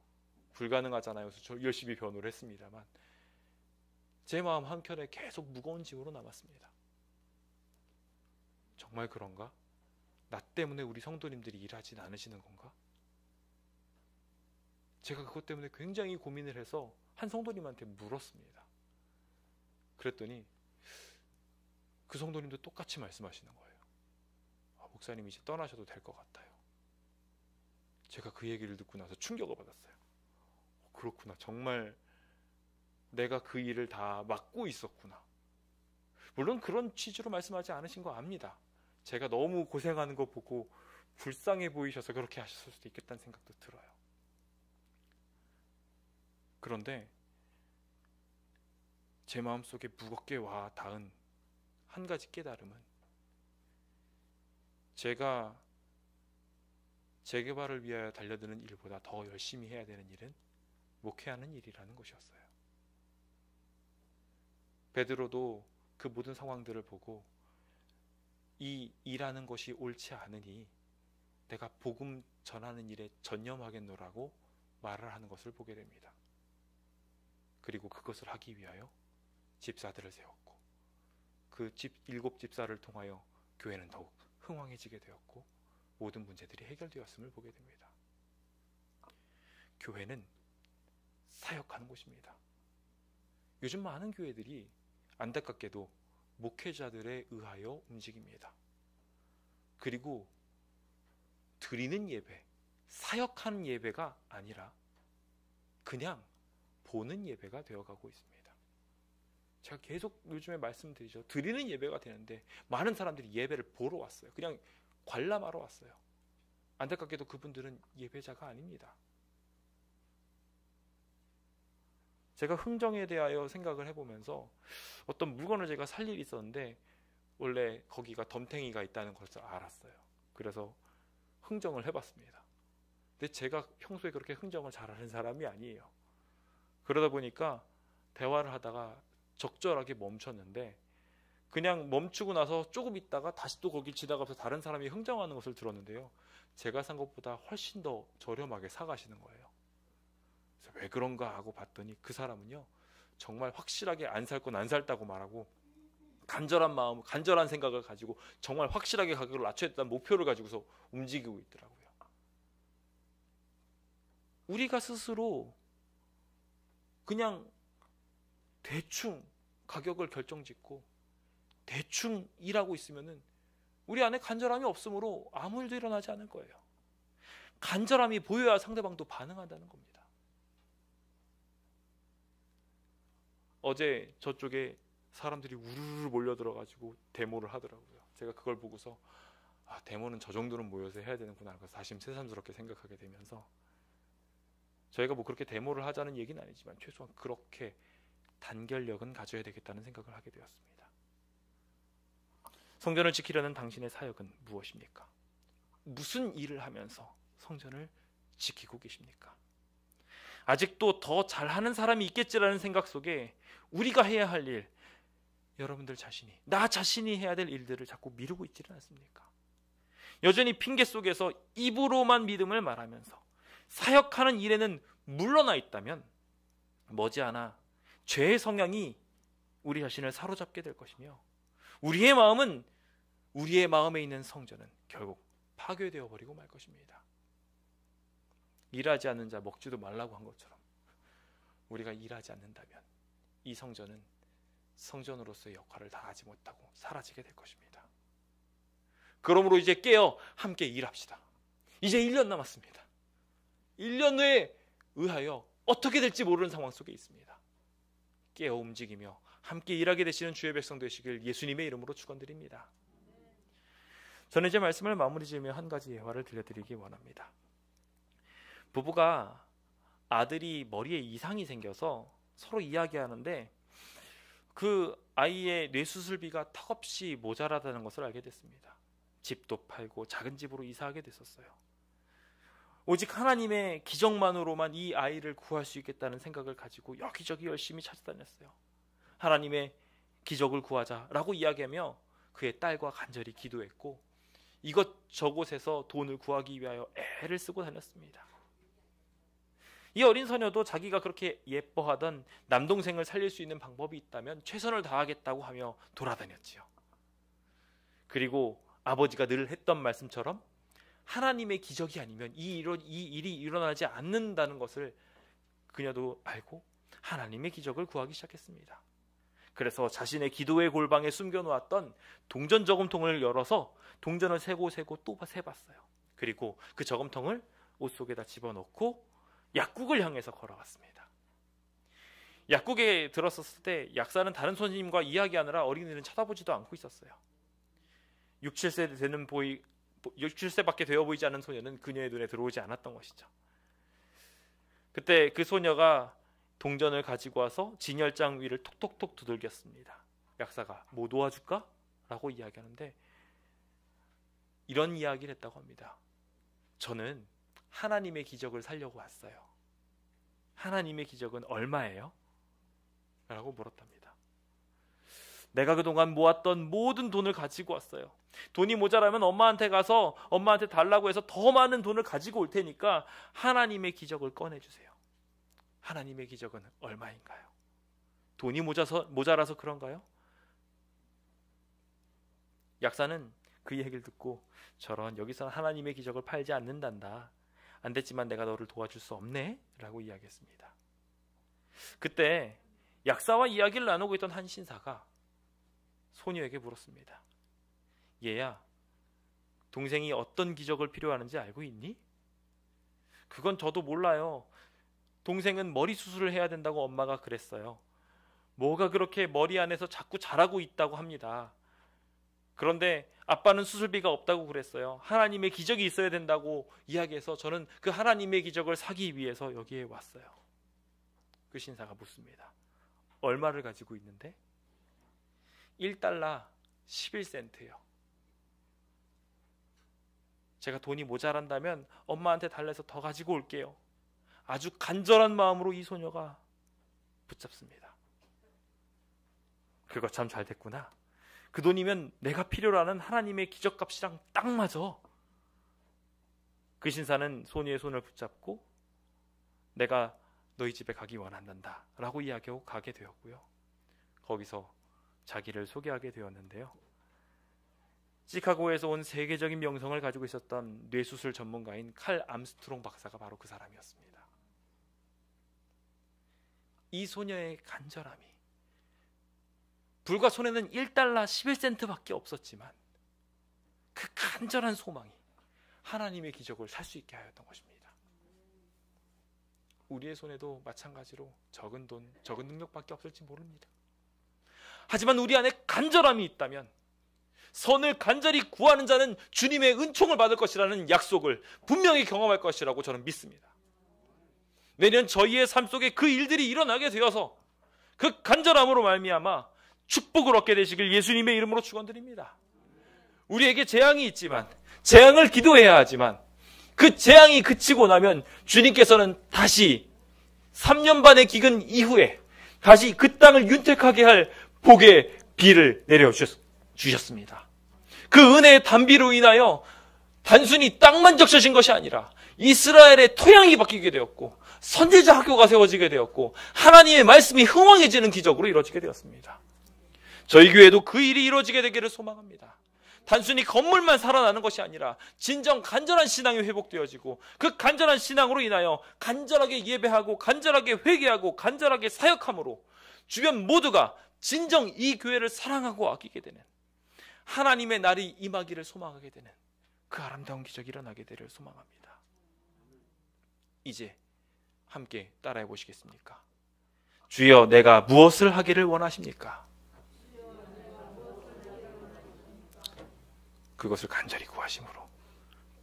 불가능하잖아요. 그래서 저 열심히 변호를 했습니다만 제 마음 한켠에 계속 무거운 짐으로 남았습니다. 정말 그런가? 나 때문에 우리 성도님들이 일하진 않으시는 건가? 제가 그것 때문에 굉장히 고민을 해서 한 성도님한테 물었습니다. 그랬더니 그 성도님도 똑같이 말씀하시는 거예요. 목사님 이제 떠나셔도 될 것 같아요. 제가 그 얘기를 듣고 나서 충격을 받았어요. 그렇구나. 정말 내가 그 일을 다 맡고 있었구나. 물론 그런 취지로 말씀하지 않으신 거 압니다. 제가 너무 고생하는 거 보고 불쌍해 보이셔서 그렇게 하셨을 수도 있겠다는 생각도 들어요. 그런데 제 마음속에 무겁게 와 닿은 한 가지 깨달음은 제가 재개발을 위하여 달려드는 일보다 더 열심히 해야 되는 일은 목회하는 일이라는 것이었어요. 베드로도 그 모든 상황들을 보고 이 일하는 것이 옳지 않으니 내가 복음 전하는 일에 전념하겠노라고 말을 하는 것을 보게 됩니다. 그리고 그것을 하기 위하여 집사들을 세웠고 그 7집사를 통하여 교회는 더욱 흥왕해지게 되었고 모든 문제들이 해결되었음을 보게 됩니다. 교회는 사역하는 곳입니다. 요즘 많은 교회들이 안타깝게도 목회자들에 의하여 움직입니다. 그리고 드리는 예배, 사역하는 예배가 아니라 그냥 보는 예배가 되어가고 있습니다. 제가 계속 요즘에 말씀드리죠. 드리는 예배가 되는데 많은 사람들이 예배를 보러 왔어요. 그냥 관람하러 왔어요. 안타깝게도 그분들은 예배자가 아닙니다. 제가 흥정에 대하여 생각을 해보면서 어떤 물건을 제가 살 일이 있었는데 원래 거기가 덤탱이가 있다는 것을 알았어요. 그래서 흥정을 해봤습니다. 근데 제가 평소에 그렇게 흥정을 잘하는 사람이 아니에요. 그러다 보니까 대화를 하다가 적절하게 멈췄는데 그냥 멈추고 나서 조금 있다가 다시 또 거길 지나가면서 다른 사람이 흥정하는 것을 들었는데요. 제가 산 것보다 훨씬 더 저렴하게 사가시는 거예요. 그래서 왜 그런가 하고 봤더니 그 사람은요. 정말 확실하게 안 살 건 안 살다고 말하고 간절한 마음, 간절한 생각을 가지고 정말 확실하게 가격을 낮춰야겠다는 목표를 가지고서 움직이고 있더라고요. 우리가 스스로 그냥 대충 가격을 결정짓고 대충 일하고 있으면은 우리 안에 간절함이 없으므로 아무 일도 일어나지 않을 거예요. 간절함이 보여야 상대방도 반응한다는 겁니다. 어제 저쪽에 사람들이 우르르 몰려들어가지고 데모를 하더라고요. 제가 그걸 보고서 데모는 저 정도는 모여서 해야 되는구나 하고 다시 새삼스럽게 생각하게 되면서, 저희가 뭐 그렇게 데모를 하자는 얘기는 아니지만 최소한 그렇게 단결력은 가져야 되겠다는 생각을 하게 되었습니다. 성전을 지키려는 당신의 사역은 무엇입니까? 무슨 일을 하면서 성전을 지키고 계십니까? 아직도 더 잘하는 사람이 있겠지라는 생각 속에 우리가 해야 할 일, 여러분들 자신이, 나 자신이 해야 될 일들을 자꾸 미루고 있지는 않습니까? 여전히 핑계 속에서 입으로만 믿음을 말하면서 사역하는 일에는 물러나 있다면 머지않아 죄의 성향이 우리 자신을 사로잡게 될 것이며, 우리의 마음은, 우리의 마음에 있는 성전은 결국 파괴되어 버리고 말 것입니다. 일하지 않는 자 먹지도 말라고 한 것처럼 우리가 일하지 않는다면 이 성전은 성전으로서의 역할을 다하지 못하고 사라지게 될 것입니다. 그러므로 이제 깨어 함께 일합시다. 이제 1년 남았습니다. 1년 후에 의하여 어떻게 될지 모르는 상황 속에 있습니다. 깨어 움직이며 함께 일하게 되시는 주의 백성 되시길 예수님의 이름으로 축원드립니다. 저는 이제 말씀을 마무리 지으며 한 가지 예화를 들려드리기 원합니다. 부부가 아들이 머리에 이상이 생겨서 서로 이야기하는데 그 아이의 뇌수술비가 턱없이 모자라다는 것을 알게 됐습니다. 집도 팔고 작은 집으로 이사하게 됐었어요. 오직 하나님의 기적만으로만 이 아이를 구할 수 있겠다는 생각을 가지고 여기저기 열심히 찾아다녔어요. 하나님의 기적을 구하자라고 이야기하며 그의 딸과 간절히 기도했고 이것저것에서 돈을 구하기 위하여 애를 쓰고 다녔습니다. 이 어린 소녀도 자기가 그렇게 예뻐하던 남동생을 살릴 수 있는 방법이 있다면 최선을 다하겠다고 하며 돌아다녔지요. 그리고 아버지가 늘 했던 말씀처럼 하나님의 기적이 아니면 이 일이 일어나지 않는다는 것을 그녀도 알고 하나님의 기적을 구하기 시작했습니다. 그래서 자신의 기도의 골방에 숨겨놓았던 동전 저금통을 열어서 동전을 세고 또 세봤어요. 그리고 그 저금통을 옷 속에다 집어넣고 약국을 향해서 걸어갔습니다. 약국에 들었었을 때 약사는 다른 손님과 이야기하느라 어린이는 쳐다보지도 않고 있었어요. 6, 7세밖에 되어 보이지 않는 소녀는 그녀의 눈에 들어오지 않았던 것이죠. 그때 그 소녀가 동전을 가지고 와서 진열장 위를 톡톡톡 두들겼습니다. 약사가 뭐 도와줄까? 라고 이야기하는데 이런 이야기를 했다고 합니다. 저는 하나님의 기적을 살려고 왔어요. 하나님의 기적은 얼마예요? 라고 물었답니다. 내가 그동안 모았던 모든 돈을 가지고 왔어요. 돈이 모자라면 엄마한테 가서 엄마한테 달라고 해서 더 많은 돈을 가지고 올 테니까 하나님의 기적을 꺼내주세요. 하나님의 기적은 얼마인가요? 돈이 모자라서 그런가요? 약사는 그 얘기를 듣고 저런 여기서 하나님의 기적을 팔지 않는단다. 안 됐지만 내가 너를 도와줄 수 없네? 라고 이야기했습니다. 그때 약사와 이야기를 나누고 있던 한 신사가 소녀에게 물었습니다. 얘야, 동생이 어떤 기적을 필요하는지 알고 있니? 그건 저도 몰라요. 동생은 머리 수술을 해야 된다고 엄마가 그랬어요. 뭐가 그렇게 머리 안에서 자꾸 자라고 있다고 합니다. 그런데 아빠는 수술비가 없다고 그랬어요. 하나님의 기적이 있어야 된다고 이야기해서 저는 그 하나님의 기적을 사기 위해서 여기에 왔어요. 그 신사가 묻습니다. 얼마를 가지고 있는데? 1달러 11센트요. 제가 돈이 모자란다면 엄마한테 달래서 더 가지고 올게요. 아주 간절한 마음으로 이 소녀가 붙잡습니다. 그거 참 잘 됐구나. 그 돈이면 내가 필요로 하는 하나님의 기적값이랑 딱 맞아. 그 신사는 소녀의 손을 붙잡고 내가 너희 집에 가기 원한단다 라고 이야기하고 가게 되었고요. 거기서 자기를 소개하게 되었는데요. 시카고에서 온 세계적인 명성을 가지고 있었던 뇌수술 전문가인 칼 암스트롱 박사가 바로 그 사람이었습니다. 이 소녀의 간절함이, 불과 손에는 1달러 11센트밖에 없었지만 그 간절한 소망이 하나님의 기적을 살 수 있게 하였던 것입니다. 우리의 손에도 마찬가지로 적은 돈, 적은 능력밖에 없을지 모릅니다. 하지만 우리 안에 간절함이 있다면, 선을 간절히 구하는 자는 주님의 은총을 받을 것이라는 약속을 분명히 경험할 것이라고 저는 믿습니다. 내년 저희의 삶 속에 그 일들이 일어나게 되어서 그 간절함으로 말미암아 축복을 얻게 되시길 예수님의 이름으로 축원드립니다. 우리에게 재앙이 있지만, 재앙을 기도해야 하지만, 그 재앙이 그치고 나면 주님께서는 다시 3년 반의 기근 이후에 다시 그 땅을 윤택하게 할 복의 비를 내려주셨습니다. 그 은혜의 단비로 인하여 단순히 땅만 적셔진 것이 아니라 이스라엘의 토양이 바뀌게 되었고, 선지자 학교가 세워지게 되었고, 하나님의 말씀이 흥왕해지는 기적으로 이루어지게 되었습니다. 저희 교회도 그 일이 이루어지게 되기를 소망합니다. 단순히 건물만 살아나는 것이 아니라 진정 간절한 신앙이 회복되어지고, 그 간절한 신앙으로 인하여 간절하게 예배하고 간절하게 회개하고 간절하게 사역함으로 주변 모두가 진정 이 교회를 사랑하고 아끼게 되는, 하나님의 날이 임하기를 소망하게 되는 그 아름다운 기적이 일어나게 되기를 소망합니다. 이제 함께 따라해 보시겠습니까? 주여, 내가 무엇을 하기를 원하십니까? 그것을 간절히 구하심으로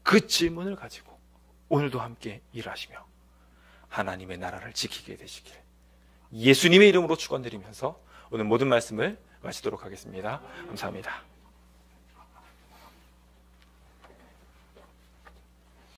그 질문을 가지고 오늘도 함께 일하시며 하나님의 나라를 지키게 되시길 예수님의 이름으로 축원드리면서 오늘 모든 말씀을 마치도록 하겠습니다. 감사합니다.